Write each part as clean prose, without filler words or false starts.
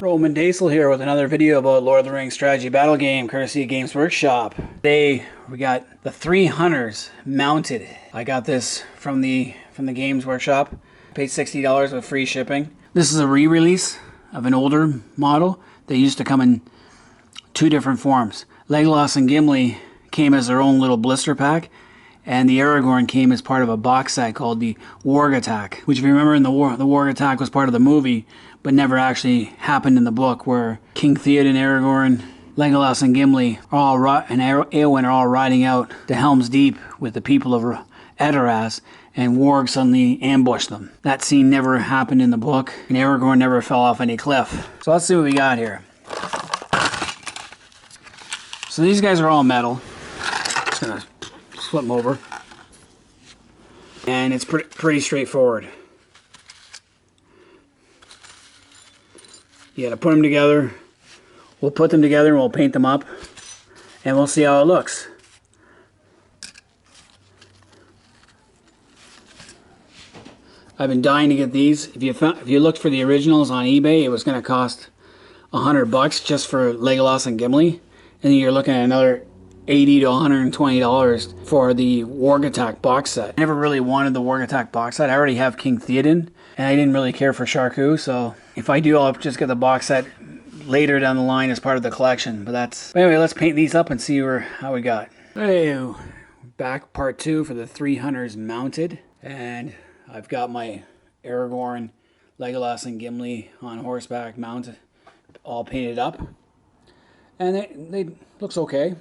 Roman Daisel here with another video about Lord of the Rings strategy battle game, courtesy of Games Workshop. Today we got the 3 hunters mounted. I got this from the Games Workshop. Paid $60 with free shipping. This is a re-release of an older model. They used to come in 2 different forms. Legolas and Gimli came as their own little blister pack, and the Aragorn came as part of a box set called the Warg Attack, which, if you remember, in the Warg Attack was part of the movie, but never actually happened in the book, where King Theoden, Aragorn, Legolas, and Gimli and Eowyn are all riding out to Helm's Deep with the people of Edoras, and Warg suddenly ambushed them. That scene never happened in the book, and Aragorn never fell off any cliff. So let's see what we got here. So these guys are all metal. Just gonna flip them over. And it's pretty straightforward. You gotta put them together. We'll put them together and we'll paint them up. And we'll see how it looks. I've been dying to get these. If you looked for the originals on eBay, it was gonna cost $100 just for Legolas and Gimli. And then you're looking at another $80 to $120 for the Warg Attack box set. I never really wanted the Warg Attack box set. I already have King Theoden, and I didn't really care for Sharku, so if I do, I'll just get the box set later down the line as part of the collection. But anyway, let's paint these up and see how we got. Hey, back part 2 for the 3 hunters mounted, and I've got my Aragorn, Legolas, and Gimli on horseback mounted, all painted up. And they looks okay.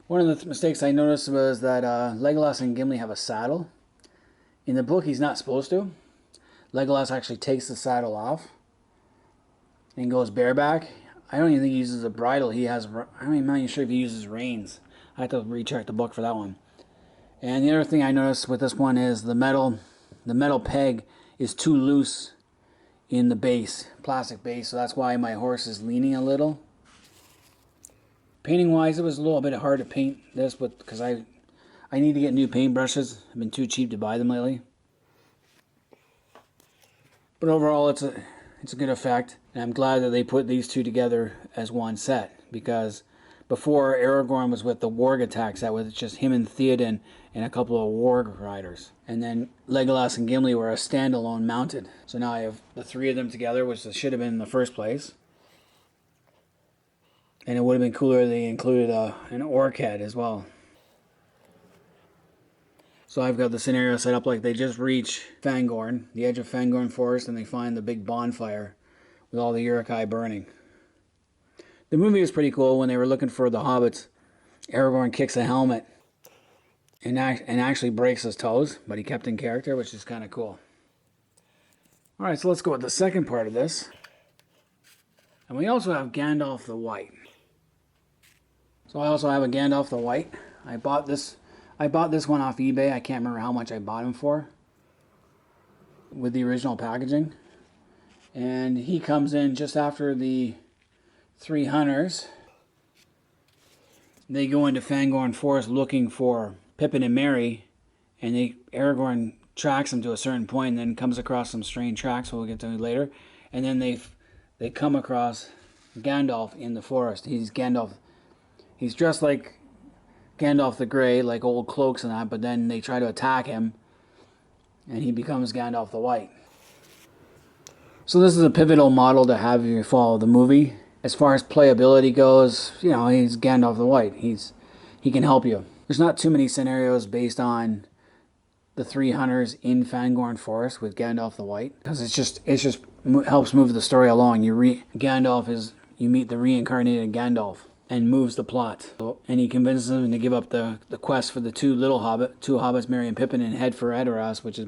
One of the mistakes I noticed was that Legolas and Gimli have a saddle. In the book, he's not supposed to. Legolas actually takes the saddle off and goes bareback. I don't even think he uses a bridle. I'm not even sure if he uses reins. I have to recheck the book for that one. And the other thing I noticed with this one is the metal peg is too loose in the base, plastic base. So that's why my horse is leaning a little. Painting wise, it was a little bit hard to paint this because I need to get new paintbrushes. I've been too cheap to buy them lately. But overall, it's a good effect, and I'm glad that they put these two together as one set, because before, Aragorn was with the Warg Attack set with just him and Theoden and a couple of Warg riders, and then Legolas and Gimli were a standalone mounted. So now I have the 3 of them together, which should have been in the first place. And it would have been cooler if they included an orc head as well. So I've got the scenario set up like they just reach Fangorn, the edge of Fangorn Forest, and they find the big bonfire with all the Uruk-hai burning. The movie was pretty cool. When they were looking for the hobbits, Aragorn kicks a helmet and actually breaks his toes, but he kept in character, which is kind of cool. Alright, so let's go with the second part of this. And we also have Gandalf the White. So I also have a Gandalf the White. I bought this one off eBay. I can't remember how much I bought him for with the original packaging. And he comes in just after the 3 hunters. They go into Fangorn Forest looking for Pippin and Merry, and Aragorn tracks them to a certain point and then comes across some strange tracks we'll get to later. And then they come across Gandalf in the forest. He's dressed like Gandalf the Grey, like old cloaks and that, but then they try to attack him, and he becomes Gandalf the White. So this is a pivotal model to have if you follow the movie. As far as playability goes, he's Gandalf the White. He can help you. There's not too many scenarios based on the 3 hunters in Fangorn Forest with Gandalf the White, because it just helps move the story along. You meet the reincarnated Gandalf and moves the plot. And he convinces them to give up the quest for the 2 hobbits, Merry and Pippin, and head for Edoras, which is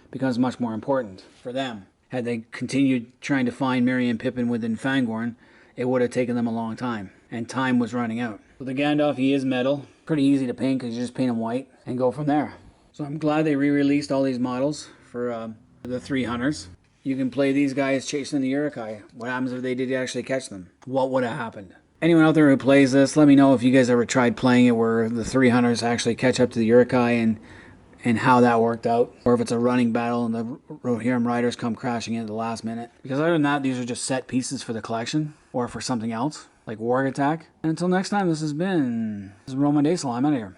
becomes much more important for them. Had they continued trying to find Merry and Pippin within Fangorn, it would have taken them a long time, and time was running out. So the Gandalf, he is metal. Pretty easy to paint because you just paint him white and go from there. So I'm glad they re-released all these models for the 3 hunters. You can play these guys chasing the Uruk-hai. What happens if they did actually catch them? What would have happened? Anyone out there who plays this, let me know if you guys ever tried playing it where the 3 hunters actually catch up to the Uruk-hai and how that worked out, or if it's a running battle and the Rohirrim riders come crashing in at the last minute. Because other than that, these are just set pieces for the collection or for something else, like Warg Attack. And until next time, this is Roman Daisel. I'm out of here.